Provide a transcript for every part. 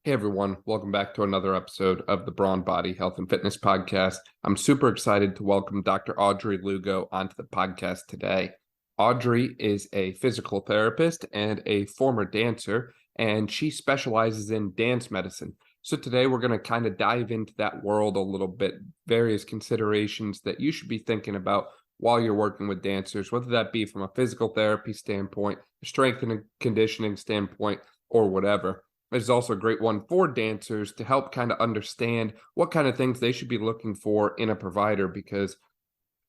Hey everyone, welcome back to another episode of the Brawn Body Health and Fitness Podcast. I'm super excited to welcome Dr. Audrey Lugo onto the podcast today. Audrey is a physical therapist and a former dancer, and she specializes in dance medicine. So today we're going to kind of dive into that world a little bit, various considerations that you should be thinking about while you're working with dancers, whether that be from a physical therapy standpoint, a strength and conditioning standpoint, or whatever. It's also a great one for dancers to help kind of understand what kind of things they should be looking for in a provider, because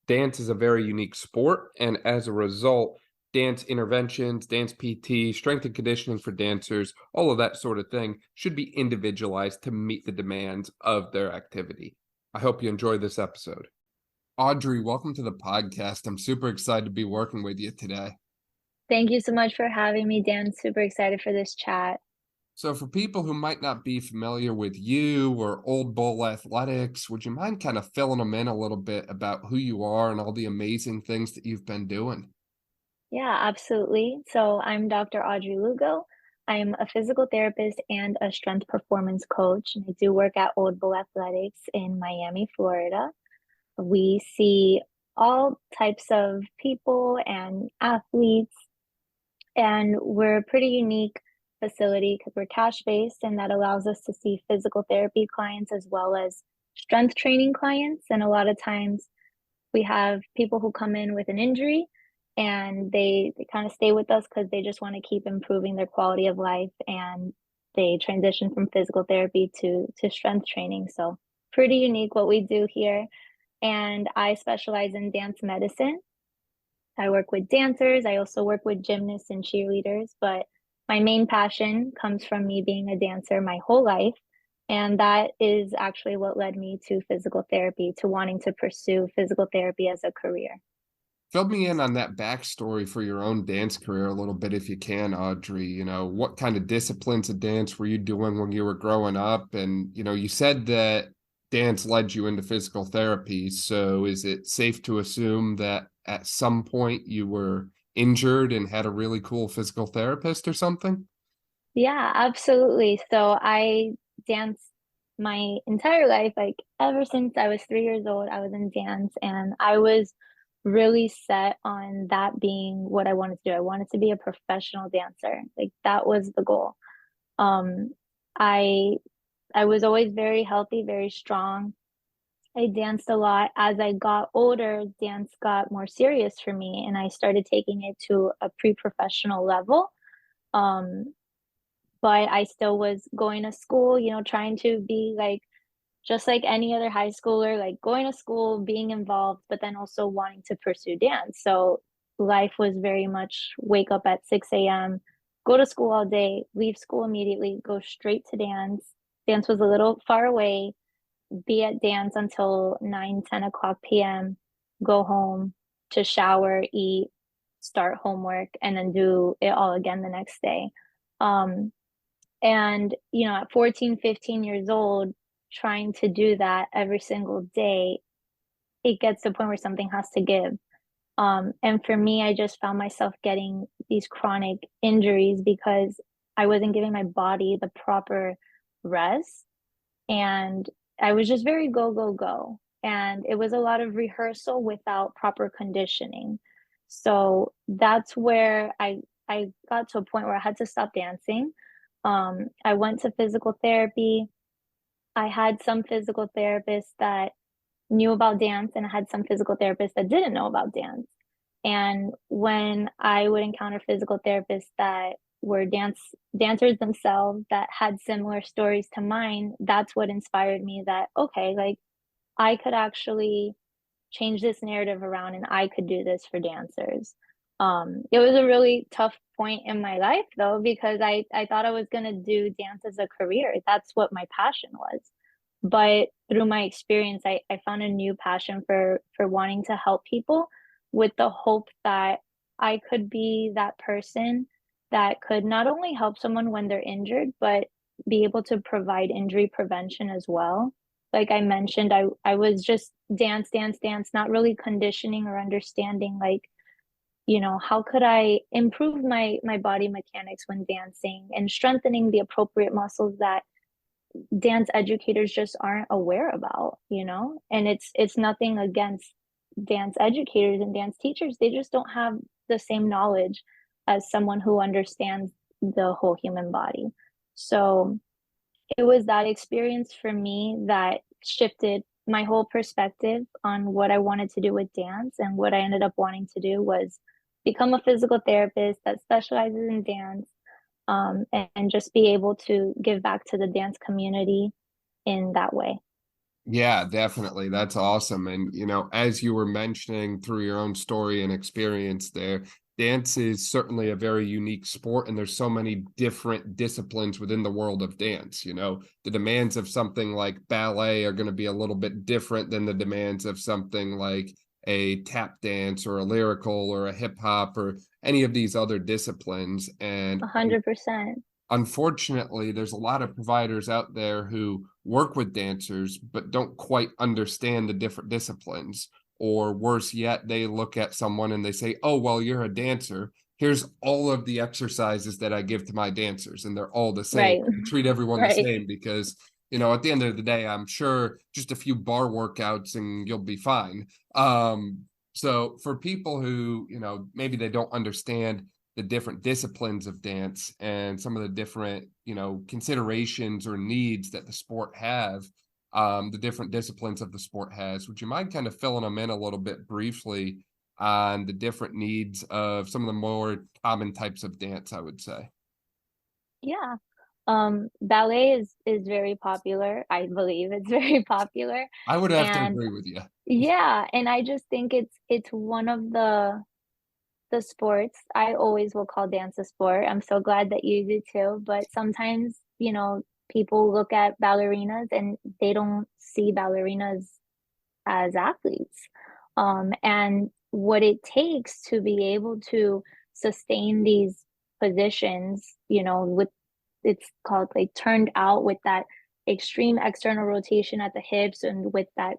dance is a very unique sport. And as a result, dance interventions, dance PT, strength and conditioning for dancers, all of that sort of thing should be individualized to meet the demands of their activity. I hope you enjoy this episode. Audrey, welcome to the podcast. I'm super excited to be working with you today. Thank you so much for having me, Dan. Super excited for this chat. So for people who might not be familiar with you or Old Bull Athletics, would you mind kind of filling them in a little bit about who you are and all the amazing things that you've been doing? Yeah, absolutely. So I'm Dr. Audrey Lugo. I'm a physical therapist and a strength performance coach, and I do work at Old Bull Athletics in Miami, Florida. We see all types of people and athletes, and we're a pretty unique facility because we're cash-based, and that allows us to see physical therapy clients as well as strength training clients. And a lot of times we have people who come in with an injury and they kind of stay with us because they just want to keep improving their quality of life, and they transition from physical therapy to strength training. So pretty unique what we do here. And I specialize in dance medicine. I work with dancers. I also work with gymnasts and cheerleaders, but my main passion comes from me being a dancer my whole life. And that is actually what led me to physical therapy, to wanting to pursue physical therapy as a career. Fill me in on that backstory for your own dance career a little bit if you can, Audrey. What kind of disciplines of dance were you doing when you were growing up? And, you said that dance led you into physical therapy. So is it safe to assume that at some point you were injured and had a really cool physical therapist or something? Yeah, absolutely. So I danced my entire life, like ever since I was 3 years old, I was in dance, and I was really set on that being what I wanted to do. I wanted to be a professional dancer. Like that was the goal. Um, I I was always very healthy, very strong. I danced a lot. As I got older, dance got more serious for me, and I started taking it to a pre-professional level. Um, but I still was going to school, trying to be like just like any other high schooler, like going to school, being involved, but then also wanting to pursue dance. So life was very much wake up at 6 a.m., go to school all day, leave school immediately, go straight to dance. Dance was a little far away, be at dance until 9, 10 o'clock p.m., go home to shower, eat, start homework, and then do it all again the next day. Um, and, at 14, 15 years old, trying to do that every single day, it gets to a point where something has to give. And for me, I just found myself getting these chronic injuries because I wasn't giving my body the proper rest. And I was just very go, go, go. And it was a lot of rehearsal without proper conditioning. So that's where I got to a point where I had to stop dancing. I went to physical therapy. I had some physical therapists that knew about dance, and I had some physical therapists that didn't know about dance. And when I would encounter physical therapists that were dancers themselves that had similar stories to mine, that's what inspired me that, okay, like I could actually change this narrative around and I could do this for dancers. It was a really tough point in my life though, because I thought I was gonna do dance as a career. That's what my passion was. But through my experience, I found a new passion for wanting to help people with the hope that I could be that person that could not only help someone when they're injured, but be able to provide injury prevention as well. Like I mentioned, I was just dance, dance, dance, not really conditioning or understanding like, how could I improve my body mechanics when dancing and strengthening the appropriate muscles that dance educators just aren't aware about, and it's nothing against dance educators and dance teachers. They just don't have the same knowledge as someone who understands the whole human body. So it was that experience for me that shifted my whole perspective on what I wanted to do with dance. And what I ended up wanting to do was become a physical therapist that specializes in dance, and just be able to give back to the dance community in that way. Yeah, definitely. That's awesome. And, as you were mentioning through your own story and experience there, dance is certainly a very unique sport, and there's so many different disciplines within the world of dance. The demands of something like ballet are going to be a little bit different than the demands of something like a tap dance or a lyrical or a hip hop or any of these other disciplines. And 100%. unfortunately, there's a lot of providers out there who work with dancers but don't quite understand the different disciplines. Or worse yet, they look at someone and they say, oh, well, you're a dancer. Here's all of the exercises that I give to my dancers, and they're all the same. Right. I treat everyone the Right. same because, at the end of the day, I'm sure just a few bar workouts and you'll be fine. So for people who, maybe they don't understand the different disciplines of dance and some of the different, considerations or needs that the sport have, the different disciplines of the sport has. Would you mind kind of filling them in a little bit briefly on the different needs of some of the more common types of dance, I would say? Yeah. Ballet is very popular. I believe it's very popular. I would have to And agree with you. yeah, and I just think it's one of the sports. I always will call dance a sport. I'm so glad that you do too. But sometimes, people look at ballerinas and they don't see ballerinas as athletes. And what it takes to be able to sustain these positions, with it's called like turned out with that extreme external rotation at the hips, and with that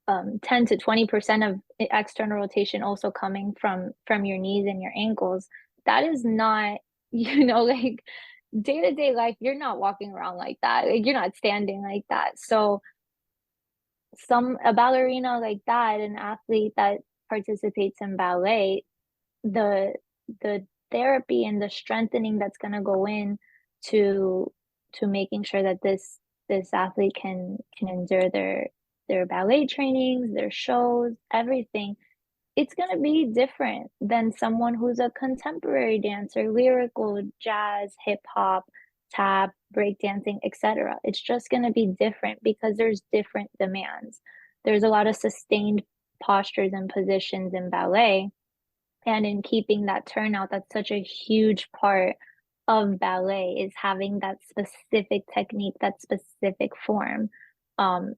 10 to 20% of external rotation also coming from your knees and your ankles. That is not, like day-to-day life, you're not walking around like that. Like, you're not standing like that. So a ballerina like that, an athlete that participates in ballet, the the therapy and the strengthening that's going to go in to making sure that this athlete can endure their ballet trainings, their shows, everything, it's going to be different than someone who's a contemporary dancer, lyrical, jazz, hip hop, tap, breakdancing, etc. It's just going to be different because there's different demands. There's a lot of sustained postures and positions in ballet, and in keeping that turnout. That's such a huge part of ballet, is having that specific technique, that specific form. Um,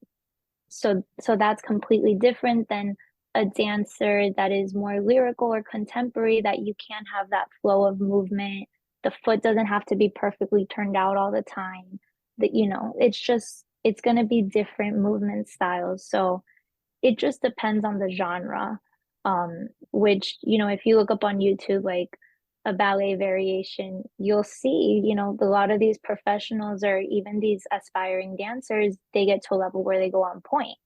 so that's completely different than a dancer that is more lyrical or contemporary, that you can't have that flow of movement. The foot doesn't have to be perfectly turned out all the time. That, it's going to be different movement styles. So it just depends on the genre. Which, if you look up on YouTube, like a ballet variation, you'll see, a lot of these professionals or even these aspiring dancers, they get to a level where they go on point.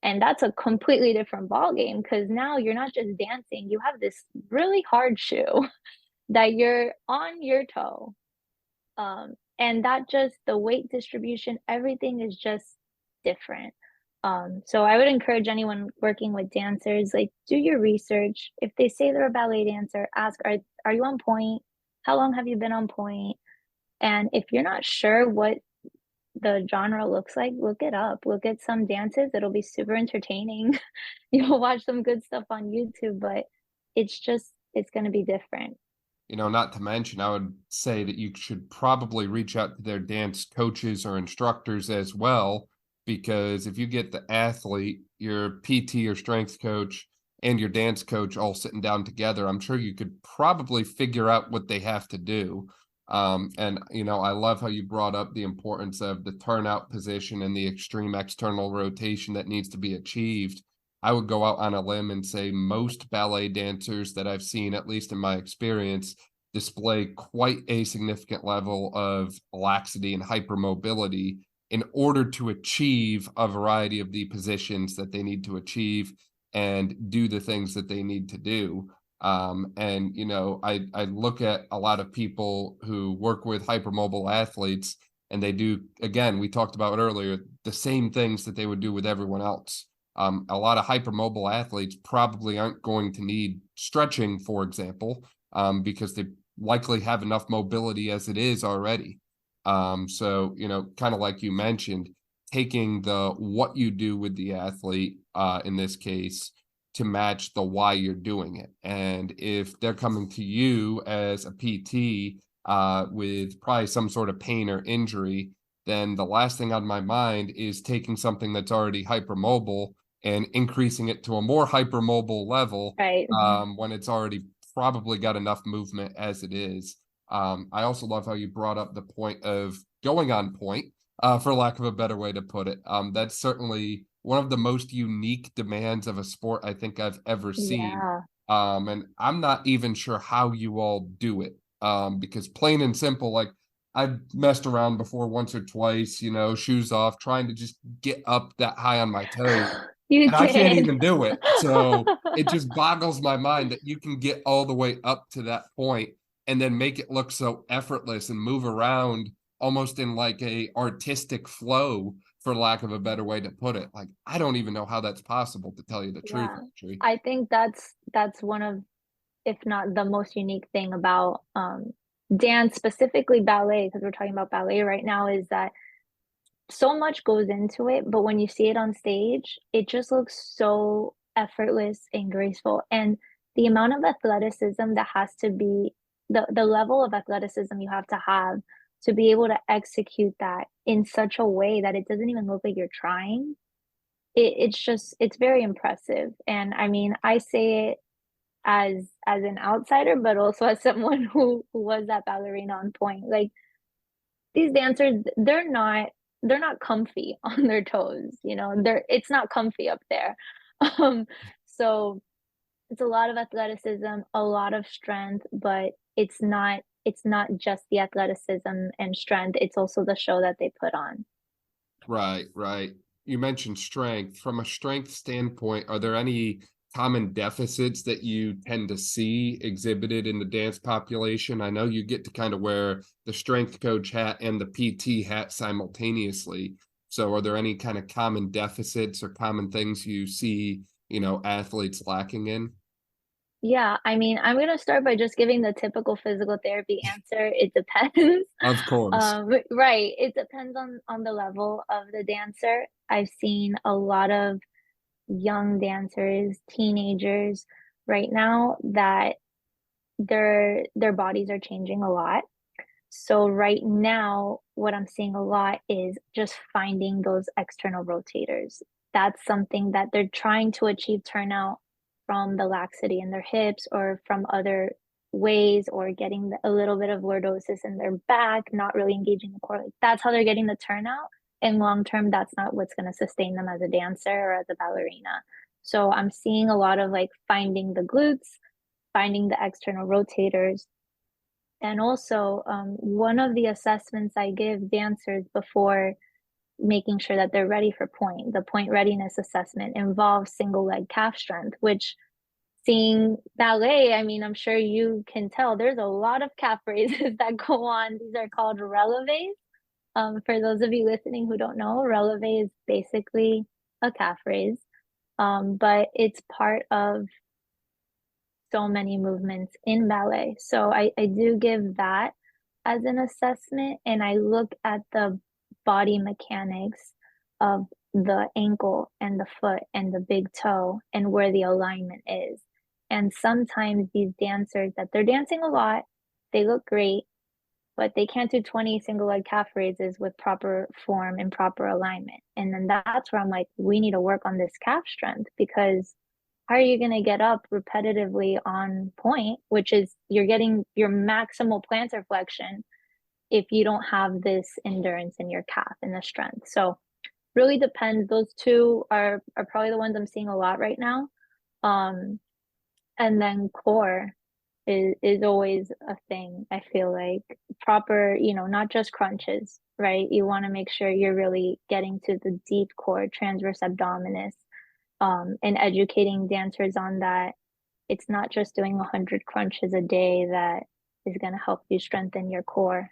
And that's a completely different ball game, because now you're not just dancing, you have this really hard shoe that you're on your toe. And that, just the weight distribution, everything is just different. So I would encourage anyone working with dancers, like, do your research. If they say they're a ballet dancer, ask, are you on point? How long have you been on point? And if you're not sure what the genre looks like, look it up. Look at some dances. It'll be super entertaining. You'll watch some good stuff on YouTube, but it's going to be different. Not to mention, I would say that you should probably reach out to their dance coaches or instructors as well, because if you get the athlete, your PT or strength coach, and your dance coach all sitting down together, I'm sure you could probably figure out what they have to do. And, I love how you brought up the importance of the turnout position and the extreme external rotation that needs to be achieved. I would go out on a limb and say most ballet dancers that I've seen, at least in my experience, display quite a significant level of laxity and hypermobility in order to achieve a variety of the positions that they need to achieve and do the things that they need to do. And I look at a lot of people who work with hypermobile athletes, and they do, again, we talked about earlier, the same things that they would do with everyone else. A lot of hypermobile athletes probably aren't going to need stretching, for example, because they likely have enough mobility as it is already. So, kind of like you mentioned, taking the what you do with the athlete, in this case, to match the why you're doing it. And if they're coming to you as a PT with probably some sort of pain or injury, then the last thing on my mind is taking something that's already hypermobile and increasing it to a more hypermobile level, Right. when it's already probably got enough movement as it is. I also love how you brought up the point of going on point, for lack of a better way to put it. That's certainly one of the most unique demands of a sport I think I've ever seen. Yeah. And I'm not even sure how you all do it. Because plain and simple, like, I've messed around before once or twice, shoes off, trying to just get up that high on my toes, You and I can't did. even do it. So it just boggles my mind that you can get all the way up to that point and then make it look so effortless and move around almost in like a artistic flow, for lack of a better way to put it. Like, I don't even know how that's possible, to tell you the truth, Yeah. actually. I think that's one of, if not the most unique thing about dance, specifically ballet, because we're talking about ballet right now, is that so much goes into it, but when you see it on stage, it just looks so effortless and graceful. And the amount of athleticism that has to be, the level of athleticism you have to be able to execute that in such a way that it doesn't even look like you're trying. It's very impressive. And I mean, I say it as an outsider, but also as someone who was that ballerina on point. Like, these dancers, they're not comfy on their toes, it's not comfy up there. Um, so it's a lot of athleticism, a lot of strength, but it's not just the athleticism and strength, it's also the show that they put on. Right, right. You mentioned strength. From a strength standpoint, are there any common deficits that you tend to see exhibited in the dance population? I know you get to kind of wear the strength coach hat and the PT hat simultaneously. So are there any kind of common deficits or common things you see, athletes lacking in? Yeah, I mean, I'm gonna start by just giving the typical physical therapy answer. It depends. Of course. Right. It depends on the level of the dancer. I've seen a lot of young dancers, teenagers right now that their bodies are changing a lot. So right now, what I'm seeing a lot is just finding those external rotators. That's something that they're trying to achieve turnout from the laxity in their hips or from other ways, or getting a little bit of lordosis in their back, not really engaging the core. Like, that's how they're getting the turnout. And long term, that's not what's going to sustain them as a dancer or as a ballerina. So I'm seeing a lot of like finding the glutes, finding the external rotators, and also, one of the assessments I give dancers before making sure that they're ready for point, the point readiness assessment, involves single leg calf strength, which, seeing ballet, I mean, I'm sure you can tell there's a lot of calf raises that go on. These are called releves. For those of you listening who don't know, releve is basically a calf raise, but it's part of so many movements in ballet. So I do give that as an assessment, and I look at the body mechanics of the ankle and the foot and the big toe and where the alignment is. And sometimes these dancers that they're dancing a lot, they look great, but they can't do 20 single leg calf raises with proper form and proper alignment. And then that's where I'm like, we need to work on this calf strength, because how are you going to get up repetitively on point, which is you're getting your maximal plantar flexion, if you don't have this endurance in your calf and the strength? So really depends. Those two are probably the ones I'm seeing a lot right now. And then core is always a thing. I feel like proper, not just crunches, right? You want to make sure you're really getting to the deep core, transverse abdominis, and educating dancers on that. It's not just doing 100 crunches a day that is going to help you strengthen your core.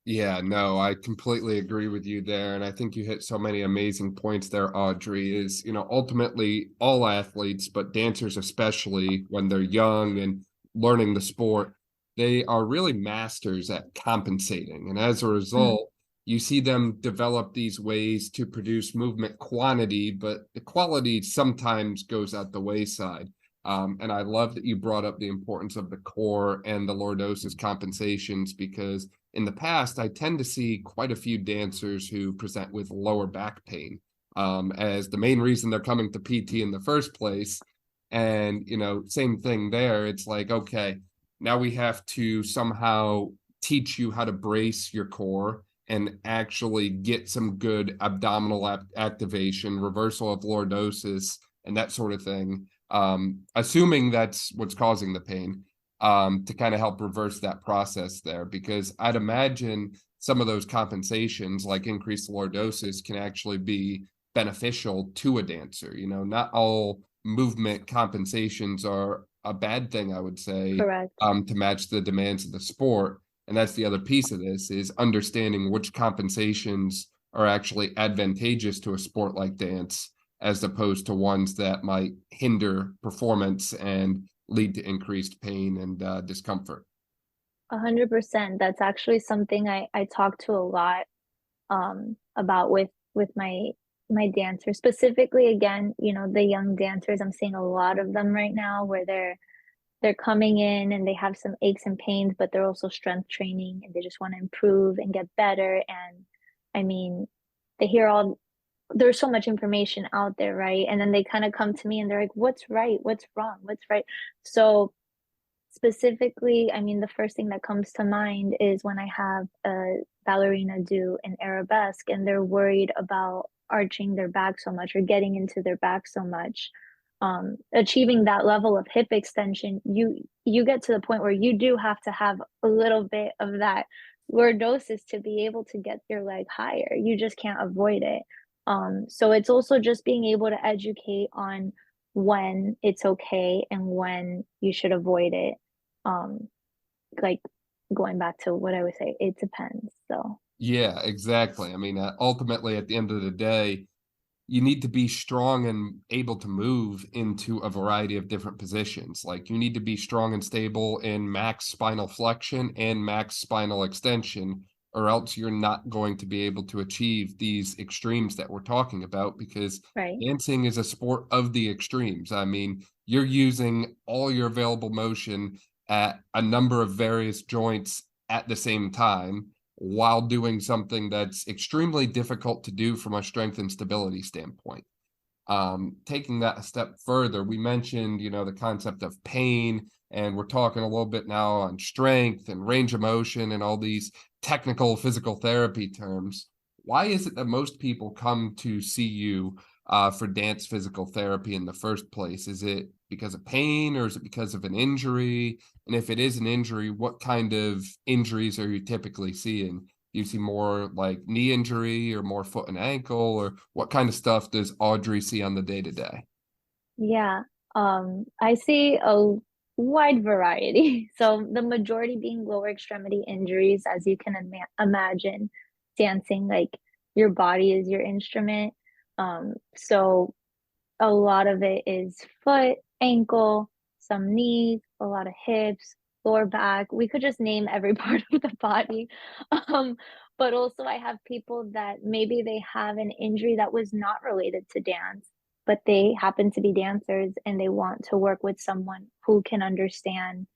Yeah, no, I completely agree with you there. And I think you hit so many amazing points there, Audrey, is, ultimately all athletes, but dancers especially when they're young and learning the sport, they are really masters at compensating. And as a Mm, result, you see them develop these ways to produce movement quantity, but the quality sometimes goes out the wayside. And I love that you brought up the importance of the core and the lordosis compensations because in the past, I tend to see quite a few dancers who present with lower back pain as the main reason they're coming to PT in the first place. And, same thing there. It's like, okay, now we have to somehow teach you how to brace your core and actually get some good abdominal activation, reversal of lordosis, and that sort of thing. Assuming that's what's causing the pain to kind of help reverse that process there, because I'd imagine some of those compensations, like increased lordosis, can actually be beneficial to a dancer. Not all movement compensations are a bad thing, I would say, correct. to match the demands of the sport. And that's the other piece of this is understanding which compensations are actually advantageous to a sport like dance as opposed to ones that might hinder performance and lead to increased pain and discomfort. 100%. That's actually something I talk to a lot about with my dancers, specifically again, the young dancers. I'm seeing a lot of them right now where they're coming in and they have some aches and pains, but they're also strength training and they just want to improve and get better. And I mean, they hear all there's so much information out there, right? And then they kind of come to me and they're like, what's right? What's wrong? What's right? So specifically, I mean, the first thing that comes to mind is when I have a ballerina do an arabesque and they're worried about arching their back so much or getting into their back so much. Achieving that level of hip extension, you get to the point where you do have to have a little bit of that lordosis to be able to get your leg higher. You just can't avoid it. So it's also just being able to educate on when it's okay and when you should avoid it. Um, like going back to what I would say, it depends. So Yeah, exactly. I mean, ultimately, at the end of the day, you need to be strong and able to move into a variety of different positions. Like you need to be strong and stable in max spinal flexion and max spinal extension, or else you're not going to be able to achieve these extremes that we're talking about because right. dancing is a sport of the extremes. I mean, you're using all your available motion at a number of various joints at the same time while doing something that's extremely difficult to do from a strength and stability standpoint. Taking that a step further, we mentioned, the concept of pain, and we're talking a little bit now on strength and range of motion and all these technical physical therapy terms. Why is it that most people come to see you for dance physical therapy in the first place? Is it because of pain or is it because of an injury? And if it is an injury, what kind of injuries are you typically seeing? Do you see more like knee injury or more foot and ankle, or what kind of stuff does Audrey see on the day to day? Yeah. I see a wide variety. So the majority being lower extremity injuries, as you can imagine, dancing, like your body is your instrument. So a lot of it is foot, ankle, some knees, a lot of hips, lower back. We could just name every part of the body. Um, but also I have people that maybe they have an injury that was not related to dance, but they happen to be dancers and they want to work with someone who can understand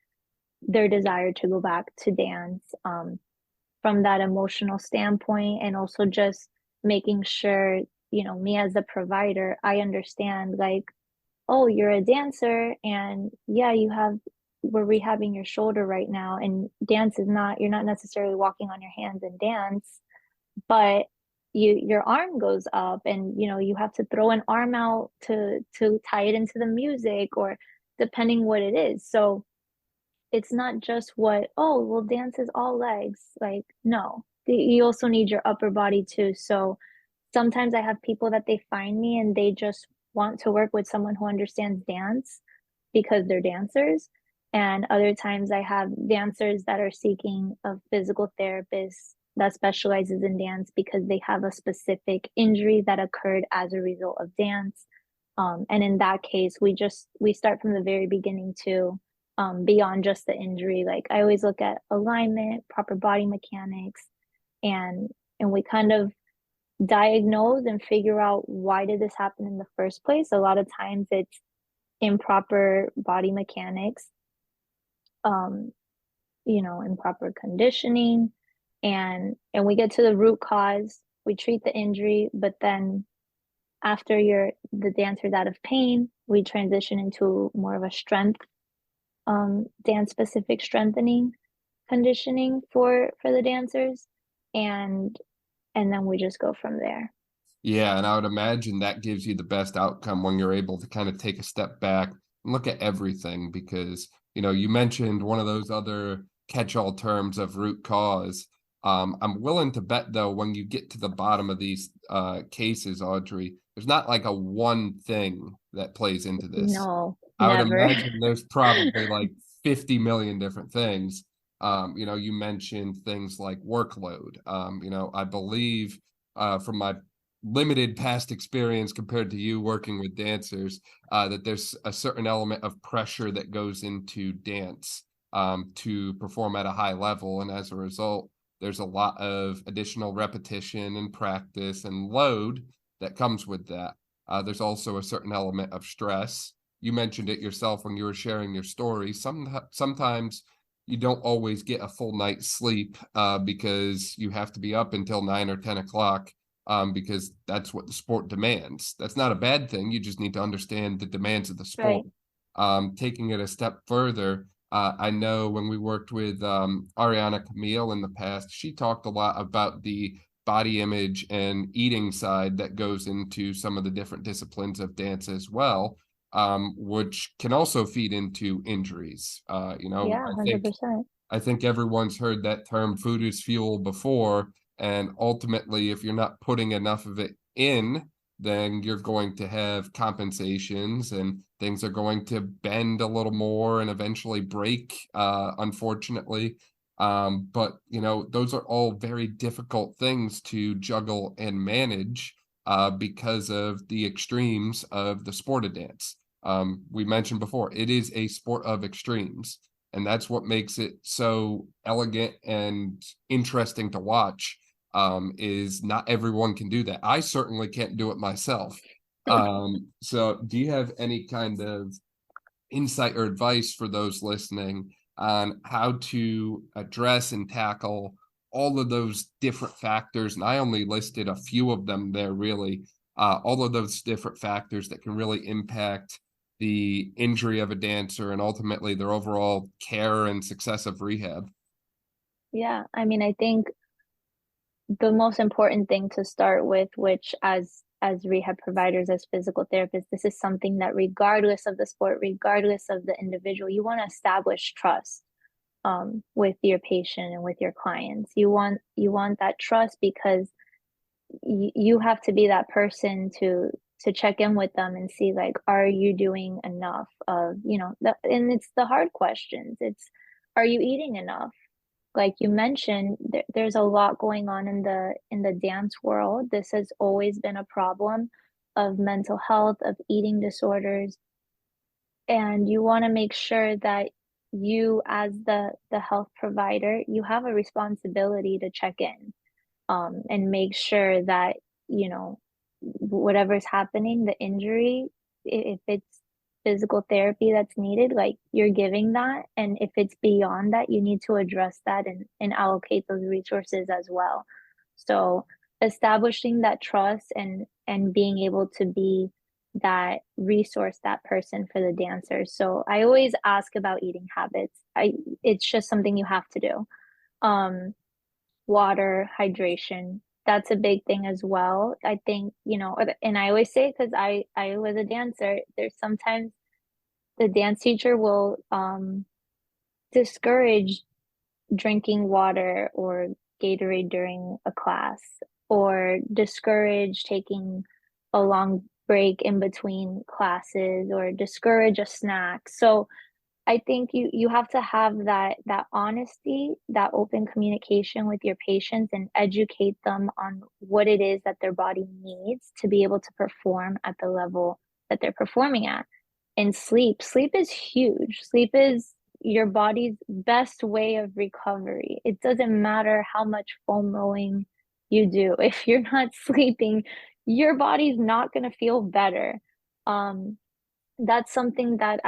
their desire to go back to dance from that emotional standpoint and also just making sure, me as a provider, I understand like, oh, you're a dancer and yeah, we're rehabbing your shoulder right now. And dance is not, you're not necessarily walking on your hands and dance, but your arm goes up and you have to throw an arm out to tie it into the music or depending what it is. So it's not just what, oh, well, dance is all legs. Like, no, you also need your upper body too. So sometimes I have people that they find me and they just want to work with someone who understands dance because they're dancers. And other times I have dancers that are seeking a physical therapist that specializes in dance because they have a specific injury that occurred as a result of dance. And in that case, we start from the very beginning too, beyond just the injury. Like I always look at alignment, proper body mechanics, and we kind of diagnose and figure out why did this happen in the first place. A lot of times it's improper body mechanics, um, improper conditioning, and we get to the root cause. We treat the injury, but then after the dancer's out of pain, we transition into more of a strength, dance specific strengthening conditioning for the dancers, and then we just go from there. Yeah, and I would imagine that gives you the best outcome when you're able to kind of take a step back and look at everything because, you mentioned one of those other catch-all terms of root cause. I'm willing to bet, though, when you get to the bottom of these cases, Audrey, there's not like a one thing that plays into this. No, I would never. imagine there's probably like 50 million different things. You mentioned things like workload. I believe from my limited past experience compared to you working with dancers, that there's a certain element of pressure that goes into dance to perform at a high level. And as a result, there's a lot of additional repetition and practice and load that comes with that. There's also a certain element of stress. You mentioned it yourself when you were sharing your story. Sometimes you don't always get a full night's sleep because you have to be up until 9 or 10 o'clock because that's what the sport demands. That's not a bad thing. You just need to understand the demands of the sport. Right. Taking it a step further, I know when we worked with Ariana Camille in the past, she talked a lot about the body image and eating side that goes into some of the different disciplines of dance as well, which can also feed into injuries. Yeah, 100%. I think everyone's heard that term food is fuel before, and ultimately, if you're not putting enough of it in, then you're going to have compensations and things are going to bend a little more and eventually break, unfortunately. But those are all very difficult things to juggle and manage because of the extremes of the sport of dance. We mentioned before, it is a sport of extremes, and that's what makes it so elegant and interesting to watch. Is not everyone can do that. I certainly can't do it myself. So do you have any kind of insight or advice for those listening on how to address and tackle all of those different factors? And I only listed a few of them there, really. All of those different factors that can really impact the injury of a dancer and ultimately their overall care and success of rehab. Yeah, I mean, I think the most important thing to start with, which as rehab providers, as physical therapists, this is something that regardless of the sport, regardless of the individual, you want to establish trust with your patient and with your clients. You want that trust because you have to be that person to check in with them and see, like, are you doing enough of, and it's the hard questions. It's, are you eating enough? Like you mentioned, there's a lot going on in the dance world. This has always been a problem of mental health, of eating disorders, and you want to make sure that you, as the health provider, you have a responsibility to check in, and make sure that, whatever's happening, the injury, if it's physical therapy that's needed, like you're giving that. And if it's beyond that, you need to address that and allocate those resources as well. So establishing that trust and being able to be that resource, that person for the dancer. So I always ask about eating habits. It's just something you have to do. Um, Water, hydration. That's a big thing as well. I think, and I always say, because I was a dancer, there's sometimes the dance teacher will discourage drinking water or Gatorade during a class, or discourage taking a long break in between classes, or discourage a snack. So I think you have to have that honesty, that open communication with your patients and educate them on what it is that their body needs to be able to perform at the level that they're performing at. And sleep is huge. Sleep is your body's best way of recovery. It doesn't matter how much foam rolling you do. If you're not sleeping, your body's not going to feel better. Um, that's something that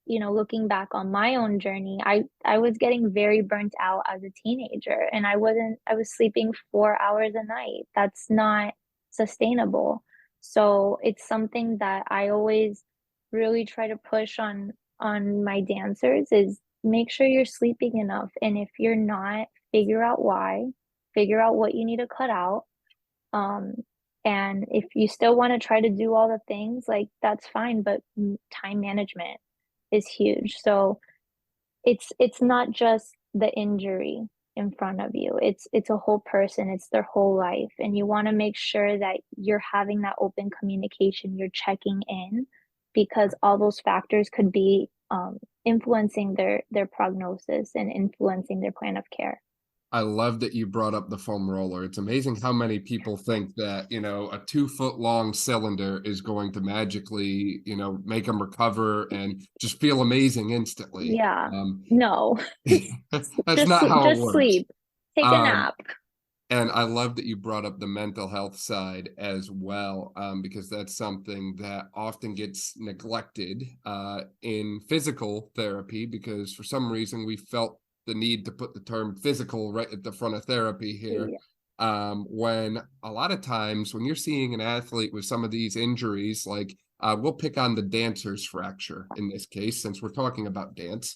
looking back on my own journey, I was getting very burnt out as a teenager, and I was sleeping 4 hours a night. That's not sustainable. So it's something that I always really try to push on my dancers is make sure you're sleeping enough. And if you're not, figure out why, figure out what you need to cut out. um, and if you still want to try to do all the things, like that's fine, but time management is huge. So it's not just the injury in front of you. It's a whole person, it's their whole life. And you want to make sure that you're having that open communication, you're checking in, because all those factors could be influencing their prognosis and influencing their plan of care. I love that you brought up the foam roller. It's amazing how many people think that, a 2 foot long cylinder is going to magically, make them recover and just feel amazing instantly. Yeah. No. That's Just not how it just works. sleep. Take a Um, nap. and I love that you brought up the mental health side as well, because that's something that often gets neglected in physical therapy, because for some reason we felt the need to put the term physical right at the front of therapy here. Yeah. When a lot of times when you're seeing an athlete with some of these injuries, like we'll pick on the dancer's fracture in this case, since we're talking about dance.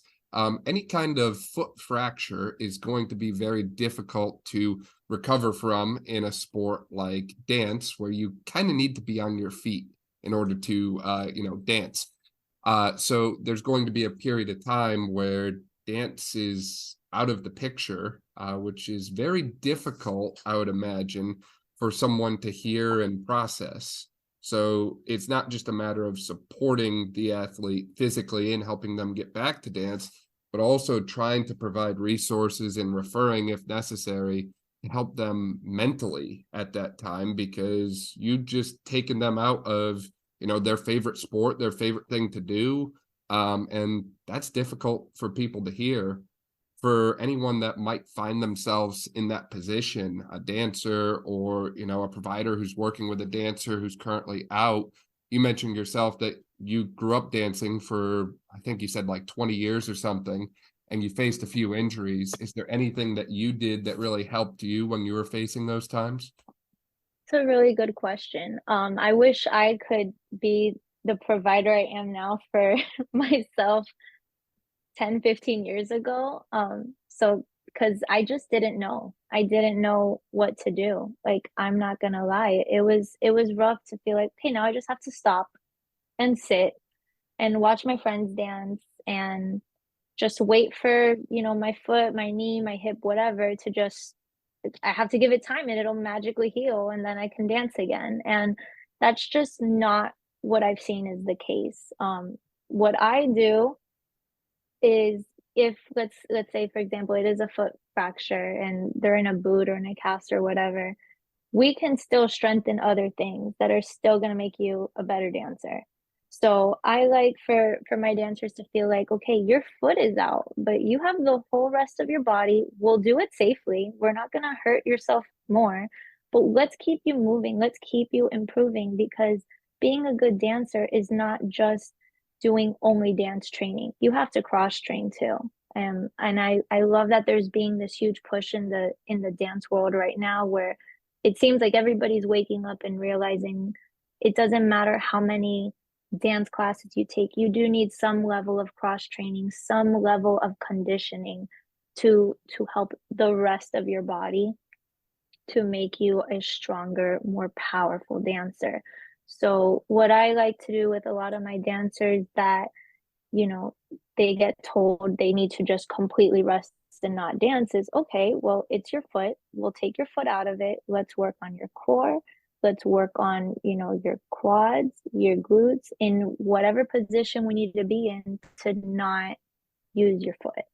Any kind of foot fracture is going to be very difficult to recover from in a sport like dance, where you kind of need to be on your feet in order to dance. So there's going to be a period of time where dance is out of the picture, which is very difficult, I would imagine, for someone to hear and process. So it's not just a matter of supporting the athlete physically and helping them get back to dance, but also trying to provide resources and referring if necessary to help them mentally at that time, because you just taken them out of their favorite sport, their favorite thing to do, and that's difficult for people to hear. For anyone that might find themselves in that position, a dancer or a provider who's working with a dancer who's currently out. You mentioned yourself that you grew up dancing for, I think you said like 20 years or something, and you faced a few injuries. Is there anything that you did that really helped you when you were facing those times? It's a really good question. I wish I could be the provider I am now for myself 10, 15 years ago. So because I just didn't know. I didn't know what to do. Like, I'm not gonna lie. It was rough to feel like, okay, now I just have to stop and sit and watch my friends dance and just wait for, my foot, my knee, my hip, whatever, to just, I have to give it time and it'll magically heal and then I can dance again. And that's just not what I've seen is the case. What I do is, if let's say for example it is a foot fracture and they're in a boot or in a cast or whatever, we can still strengthen other things that are still going to make you a better dancer. So I like for my dancers to feel like, okay, your foot is out, but you have the whole rest of your body. We'll do it safely. We're not going to hurt yourself more, but let's keep you moving. Let's keep you improving, because being a good dancer is not just doing only dance training. You have to cross train too. And I love that there's being this huge push in the dance world right now, where it seems like everybody's waking up and realizing it doesn't matter how many dance classes you take, you do need some level of cross training, some level of conditioning to help the rest of your body to make you a stronger, more powerful dancer. So what I like to do with a lot of my dancers that you know, they get told they need to just completely rest and not dance is okay, well, it's your foot. We'll take your foot out of it. Let's work on your core. Let's work on, your quads, your glutes, in whatever position we need to be in to not use your foot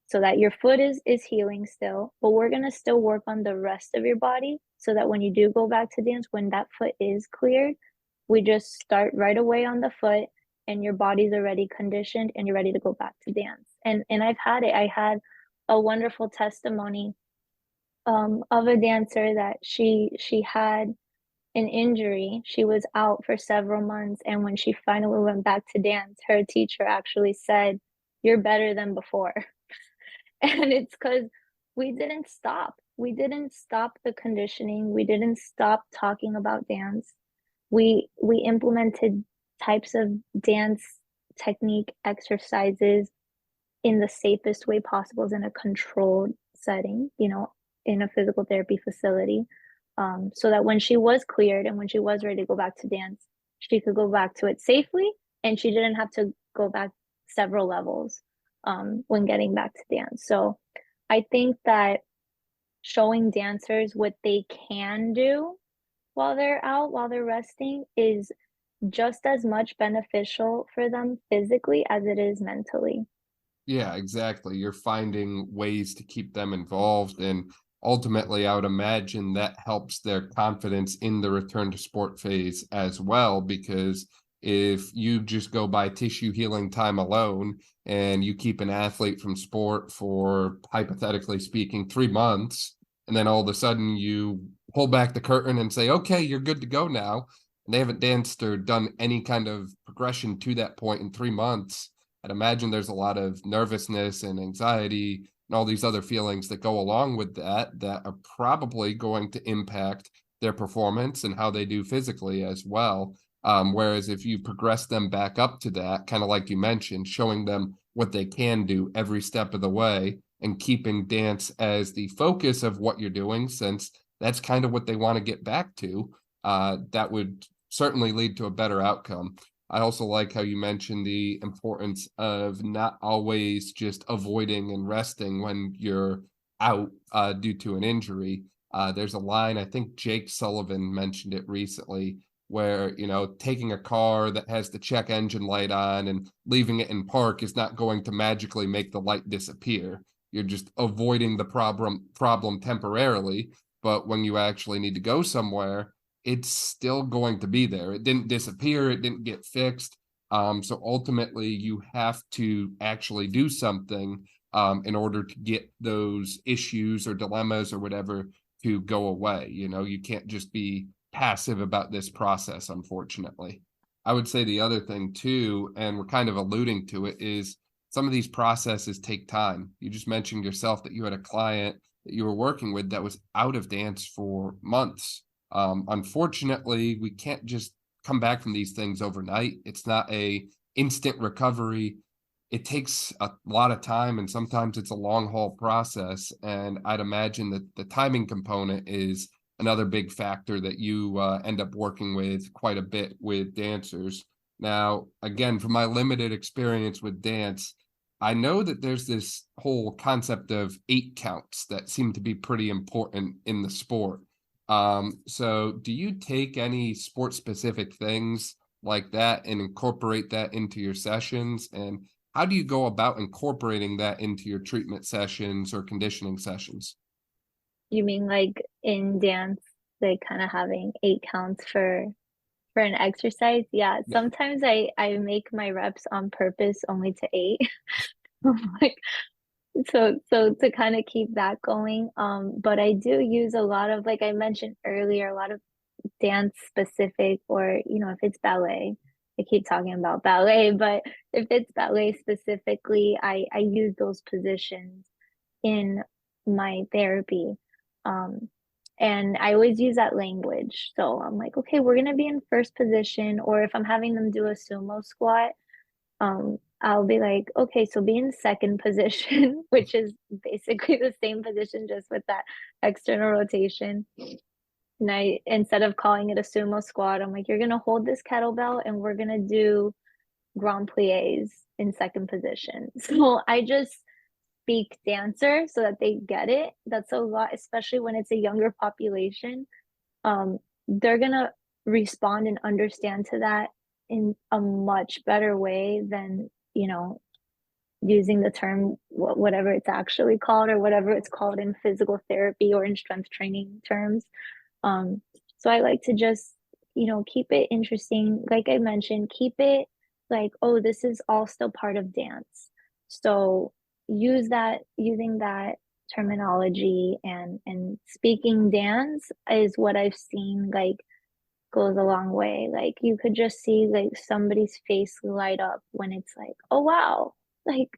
so that your foot is healing still, but we're going to still work on the rest of your body so that when you do go back to dance, when that foot is cleared, we just start right away on the foot and your body's already conditioned and you're ready to go back to dance. And I've had it. I had a wonderful testimony of a dancer that she had an injury. She was out for several months, and when she finally went back to dance, her teacher actually said, "You're better than before." And it's because we didn't stop. We didn't stop the conditioning. We didn't stop talking about dance. We implemented types of dance technique exercises in the safest way possible in a controlled setting, in a physical therapy facility. So that when she was cleared and when she was ready to go back to dance, she could go back to it safely and she didn't have to go back several levels when getting back to dance. So I think that showing dancers what they can do while they're out, while they're resting, is just as much beneficial for them physically as it is mentally. Yeah, exactly. You're finding ways to keep them involved. And ultimately, I would imagine that helps their confidence in the return to sport phase as well. Because if you just go by tissue healing time alone and you keep an athlete from sport for, hypothetically speaking, 3 months, and then all of a sudden you pull back the curtain and say, okay, you're good to go now. And they haven't danced or done any kind of progression to that point in 3 months. I'd imagine there's a lot of nervousness and anxiety and all these other feelings that go along with that are probably going to impact their performance and how they do physically as well. Whereas if you progress them back up to that, kind of like you mentioned, showing them what they can do every step of the way and keeping dance as the focus of what you're doing, since that's kind of what they want to get back to, that would certainly lead to a better outcome. I also like how you mentioned the importance of not always just avoiding and resting when you're out due to an injury. There's a line, I think Jake Sullivan mentioned it recently, where, taking a car that has the check engine light on and leaving it in park is not going to magically make the light disappear. You're just avoiding the problem temporarily, but when you actually need to go somewhere, it's still going to be there. It didn't disappear. It didn't get fixed. So ultimately, you have to actually do something in order to get those issues or dilemmas or whatever to go away. You can't just be passive about this process, unfortunately. I would say the other thing too, and we're kind of alluding to it, is some of these processes take time. You just mentioned yourself that you had a client that you were working with that was out of dance for months. Unfortunately, we can't just come back from these things overnight. It's not a instant recovery. It takes a lot of time, and sometimes it's a long haul process. And I'd imagine that the timing component is another big factor that you end up working with quite a bit with dancers. Now, again, from my limited experience with dance, I know that there's this whole concept of 8 counts that seem to be pretty important in the sport. So do you take any sport specific things like that and incorporate that into your sessions? And how do you go about incorporating that into your treatment sessions or conditioning sessions? You mean like in dance, like kind of having 8 counts for an exercise? Yeah, Yeah. sometimes I make my reps on purpose only to 8. Like so to kind of keep that going. But I do use a lot of, like I mentioned earlier, a lot of dance specific, or if it's ballet, I keep talking about ballet, but if it's ballet specifically, I use those positions in my therapy. Um, and I always use that language. So I'm like, okay, we're gonna be in first position, or if I'm having them do a sumo squat, I'll be like, okay, so be in second position, which is basically the same position, just with that external rotation. And instead of calling it a sumo squat, I'm like, you're gonna hold this kettlebell and we're gonna do grand plies in second position. So I just speak dancer so that they get it. That's a lot, especially when it's a younger population. They're gonna respond and understand to that in a much better way than, using the term whatever it's actually called or whatever it's called in physical therapy or in strength training terms. Um, so I like to just, keep it interesting. Like I mentioned, keep it like, oh, this is all still part of dance. So using that terminology and speaking dance is what I've seen like goes a long way. Like you could just see like somebody's face light up when it's like, oh wow, like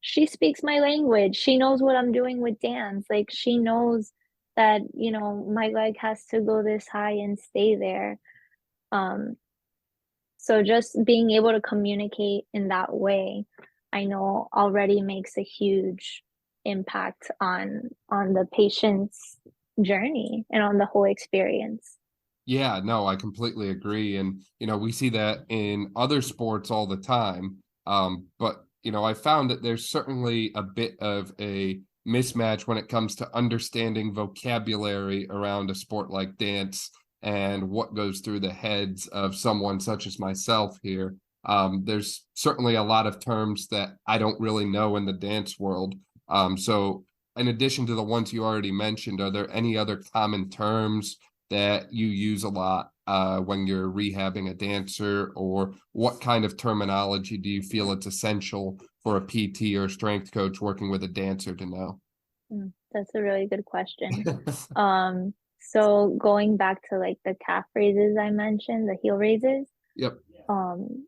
she speaks my language. She knows what I'm doing with dance. Like she knows that, my leg has to go this high and stay there. Um, so just being able to communicate in that way, I know already makes a huge impact on the patient's journey and on the whole experience. Yeah, no, I completely agree. And, we see that in other sports all the time. But, I found that there's certainly a bit of a mismatch when it comes to understanding vocabulary around a sport like dance and what goes through the heads of someone such as myself here. There's certainly a lot of terms that I don't really know in the dance world. So, in addition to the ones you already mentioned, are there any other common terms that you use a lot when you're rehabbing a dancer, or what kind of terminology do you feel it's essential for a PT or strength coach working with a dancer to know? That's a really good question. So going back to like the calf raises I mentioned, the heel raises, Yep. um,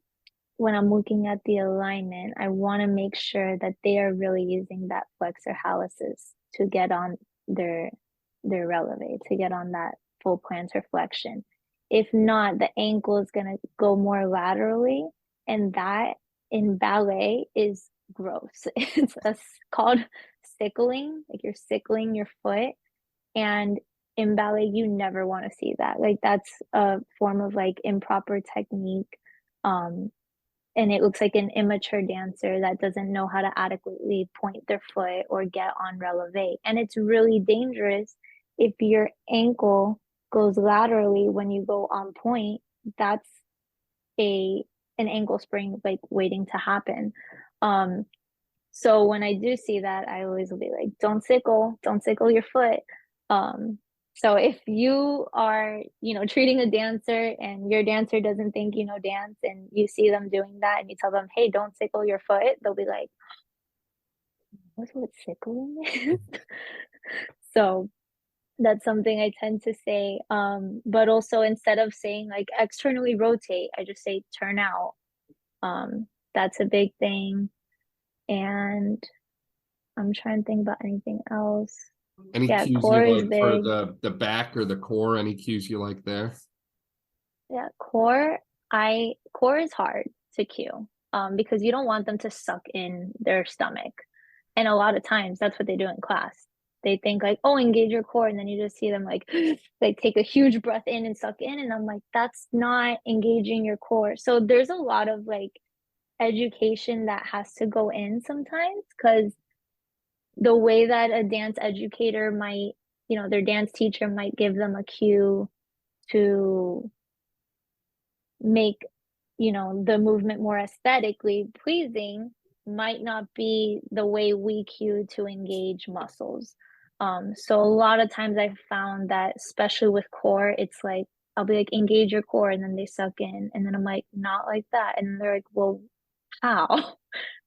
when I'm looking at the alignment, I want to make sure that they are really using that flexor hallucis to get on their their releve, to get on that full plantar flexion. If not, the ankle is going to go more laterally, and that in ballet is gross. Called sickling, like you're sickling your foot, and in ballet you never want to see that. Like that's a form of like improper technique. Um, and it looks like an immature dancer that doesn't know how to adequately point their foot or get on releve. And it's really dangerous if your ankle goes laterally when you go on point. That's a an ankle sprain like waiting to happen. Um, so when I do see that, I always will be like, don't sickle your foot. Um, so if you are, treating a dancer and your dancer doesn't think you know dance and you see them doing that and you tell them, hey, don't sickle your foot, they'll be like, what's what sickling is? So that's something I tend to say. But also instead of saying like externally rotate, I just say turn out. That's a big thing. And I'm trying to think about anything else. Any Yeah, cues you core is like for big. the back or the core? Any cues you like there? Yeah, core is hard to cue. Because you don't want them to suck in their stomach. And a lot of times that's what they do in class. They think like, oh, engage your core, and then you just see them like like take a huge breath in and suck in. And I'm like, that's not engaging your core. So there's a lot of like education that has to go in sometimes because the way that a dance educator might, their dance teacher might give them a cue to make, the movement more aesthetically pleasing might not be the way we cue to engage muscles. So a lot of times I've found that, especially with core, it's like I'll be like, engage your core, and then they suck in, and then I'm like, not like that, and they're like, well, how?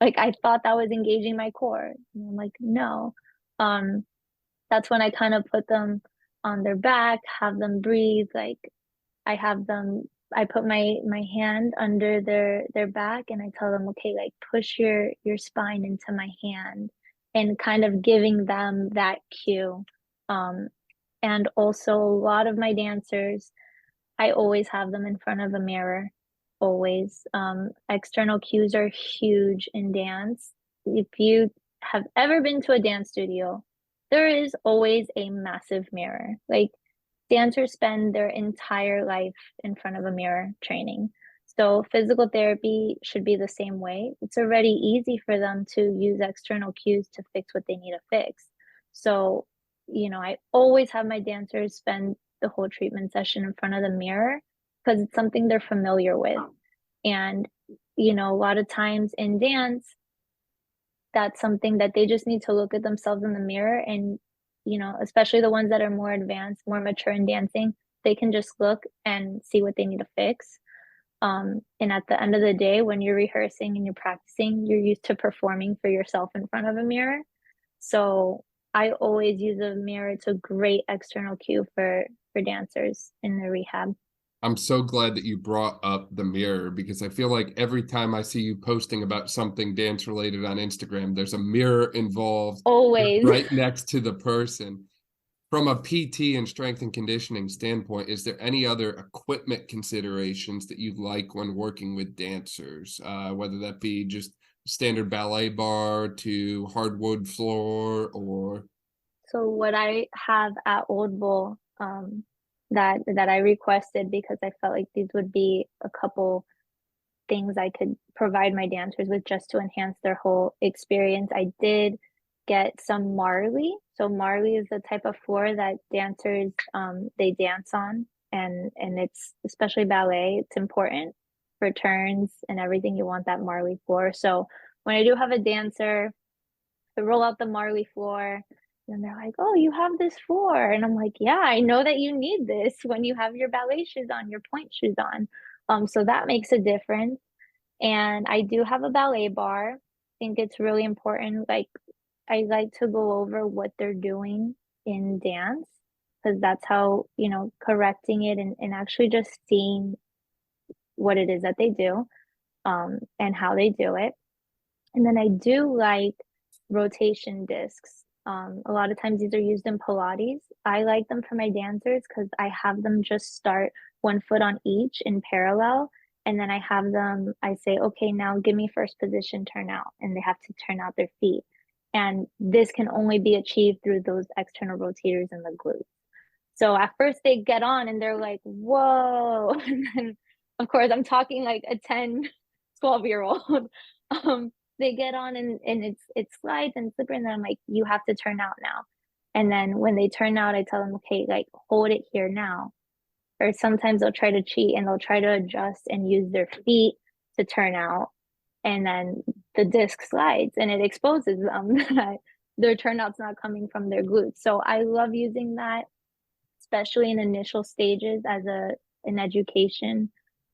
Like I thought that was engaging my core, and I'm like, no. Um, that's when I kind of put them on their back, have them breathe, like I have them I put my hand under their back and I tell them, okay, like push your spine into my hand and kind of giving them that cue. Um, and also a lot of my dancers, I always have them in front of a mirror, always. External cues are huge in dance. If you have ever been to a dance studio, there is always a massive mirror. Like dancers spend their entire life in front of a mirror training. So physical therapy should be the same way. It's already easy for them to use external cues to fix what they need to fix. So, I always have my dancers spend the whole treatment session in front of the mirror because it's something they're familiar with. And, a lot of times in dance, that's something that they just need to look at themselves in the mirror and, especially the ones that are more advanced, more mature in dancing, they can just look and see what they need to fix. And at the end of the day, when you're rehearsing and you're practicing, you're used to performing for yourself in front of a mirror. So I always use a mirror. It's a great external cue for dancers in the rehab. I'm so glad that you brought up the mirror, because I feel like every time I see you posting about something dance related on Instagram, there's a mirror involved Always. right next to the person. From a PT and strength and conditioning standpoint, is there any other equipment considerations that you like when working with dancers, whether that be just standard ballet bar to hardwood floor or? So what I have at Old Bull, that I requested because I felt like these would be a couple things I could provide my dancers with just to enhance their whole experience. I did get some Marley. So Marley is the type of floor that dancers they dance on, and it's especially ballet, it's important for turns and everything. You want that Marley floor. So when I do have a dancer, I roll out the Marley floor. And they're like, "Oh, you have this floor." And I'm like, "Yeah, I know that you need this when you have your ballet shoes on, your pointe shoes on." So that makes a difference. And I do have a ballet bar. I think it's really important. Like, I like to go over what they're doing in dance because that's how, correcting it and actually just seeing what it is that they do, and how they do it. And then I do like rotation discs. A lot of times these are used in Pilates. I like them for my dancers because I have them just start one foot on each in parallel. And then I say, okay, now give me first position, turn out. And they have to turn out their feet. And this can only be achieved through those external rotators in the glutes. So at first they get on and they're like, whoa. And then, of course, I'm talking like a 10, 12-year old. Um, they get on and it slides and slipper, and then I'm like, you have to turn out now. And then when they turn out, I tell them, okay, like hold it here now. Or sometimes they'll try to cheat and they'll try to adjust and use their feet to turn out. And then the disc slides and it exposes them that their turnout's not coming from their glutes. So I love using that, especially in initial stages as an education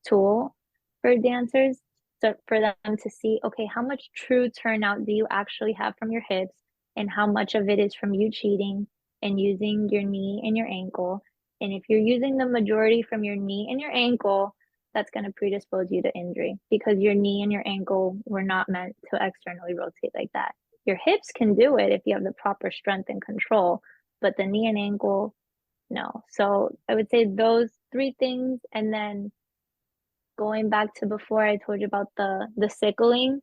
tool for dancers. So for them to see, okay, how much true turnout do you actually have from your hips, and how much of it is from you cheating and using your knee and your ankle. And if you're using the majority from your knee and your ankle, that's going to predispose you to injury because your knee and your ankle were not meant to externally rotate like that. Your hips can do it if you have the proper strength and control, but the knee and ankle, no. So I would say those three things. And then going back to before I told you about the sickling,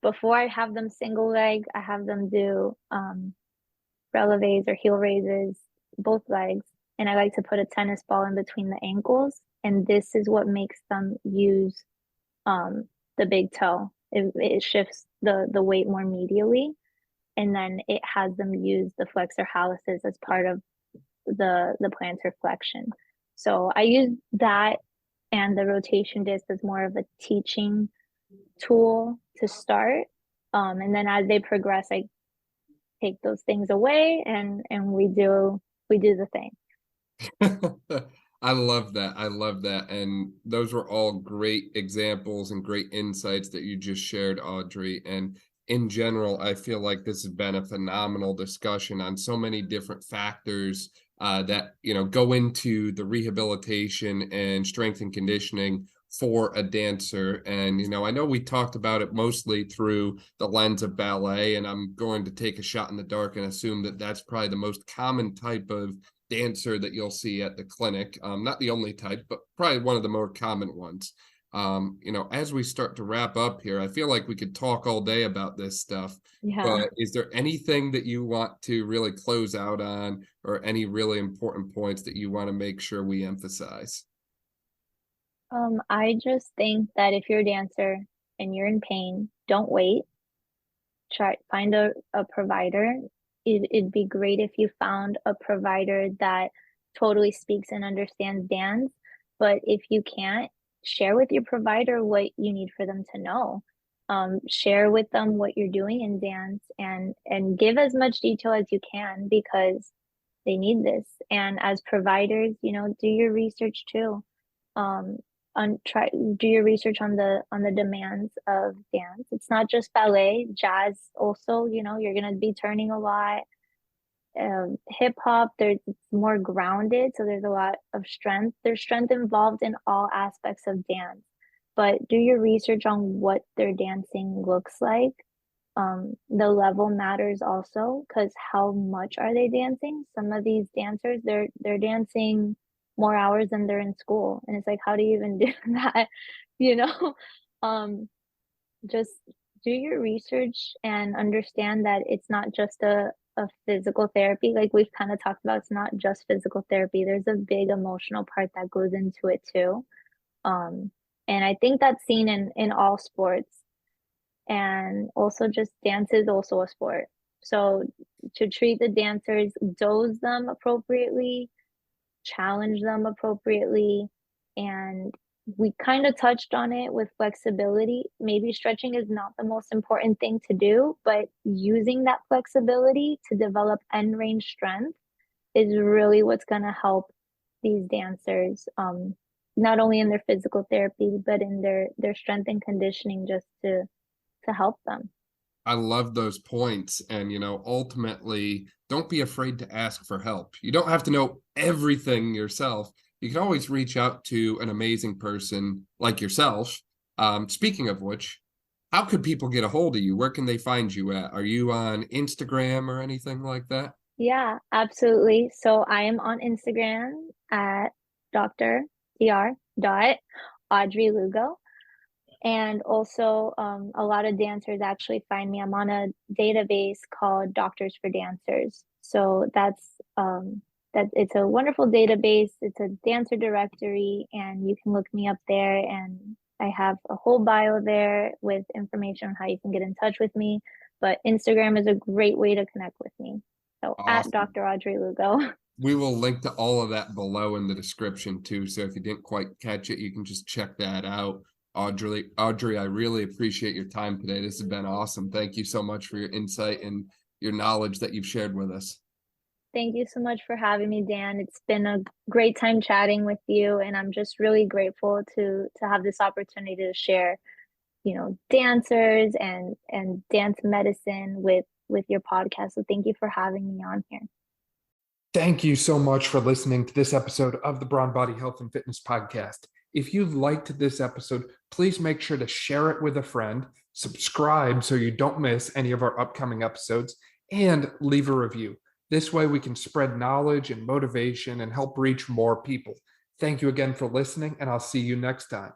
before I have them single leg, I have them do releves or heel raises, both legs. And I like to put a tennis ball in between the ankles. And this is what makes them use the big toe. It shifts the weight more medially. And then it has them use the flexor hallucis as part of the plantar flexion. So I use that and the rotation disc as more of a teaching tool to start. And then as they progress, I take those things away and we do the thing. I love that. I love that. And those were all great examples and great insights that you just shared, Audrey. And in general, I feel like this has been a phenomenal discussion on so many different factors that go into the rehabilitation and strength and conditioning for a dancer. And I know we talked about it mostly through the lens of ballet, and I'm going to take a shot in the dark and assume that that's probably the most common type of dancer that you'll see at the clinic. Not the only type, but probably one of the more common ones. As we start to wrap up here, I feel like we could talk all day about this stuff. Yeah. But is there anything that you want to really close out on, or any really important points that you want to make sure we emphasize? I just think that if you're a dancer and you're in pain, don't wait. Try find a provider. It'd be great if you found a provider that totally speaks and understands dance. But if you can't, share with your provider what you need for them to know. Share with them what you're doing in dance and give as much detail as you can because they need this. And as providers, do your research too. Um, try do your research on the demands of dance. It's not just ballet, jazz also, you're gonna be turning a lot. Hip hop, it's more grounded, so there's a lot of strength. There's strength involved in all aspects of dance, but do your research on what their dancing looks like. The level matters also because how much are they dancing? Some of these dancers, they're dancing more hours than they're in school, and it's like, how do you even do that? You know, um, just do your research and understand that it's not just a physical therapy. Like we've kind of talked about, it's not just physical therapy. There's a big emotional part that goes into it too. Um, and I think that's seen in all sports and also just dance is also a sport. So to treat the dancers, dose them appropriately, challenge them appropriately, and we kind of touched on it with flexibility. Maybe stretching is not the most important thing to do, but using that flexibility to develop end range strength is really what's going to help these dancers, not only in their physical therapy, but in their strength and conditioning just to help them. I love those points. And, ultimately, don't be afraid to ask for help. You don't have to know everything yourself. You can always reach out to an amazing person like yourself. Speaking of which, how could people get a hold of you? Where can they find you at? Are you on Instagram or anything like that? Yeah, absolutely. So I am on Instagram at Dr. dot Audrey Lugo. And also, a lot of dancers actually find me. I'm on a database called Doctors for Dancers. So that it's a wonderful database. It's a dancer directory, and you can look me up there. And I have a whole bio there with information on how you can get in touch with me. But Instagram is a great way to connect with me. So at Awesome. Dr. Audrey Lugo. We will link to all of that below in the description too. So if you didn't quite catch it, you can just check that out. Audrey, I really appreciate your time today. This has been awesome. Thank you so much for your insight and your knowledge that you've shared with us. Thank you so much for having me, Dan. It's been a great time chatting with you, and I'm just really grateful to have this opportunity to share, dancers and dance medicine with your podcast. So thank you for having me on here. Thank you so much for listening to this episode of the Brawn Body Health and Fitness Podcast. If you liked this episode, please make sure to share it with a friend, subscribe so you don't miss any of our upcoming episodes, and leave a review. This way we can spread knowledge and motivation and help reach more people. Thank you again for listening, and I'll see you next time.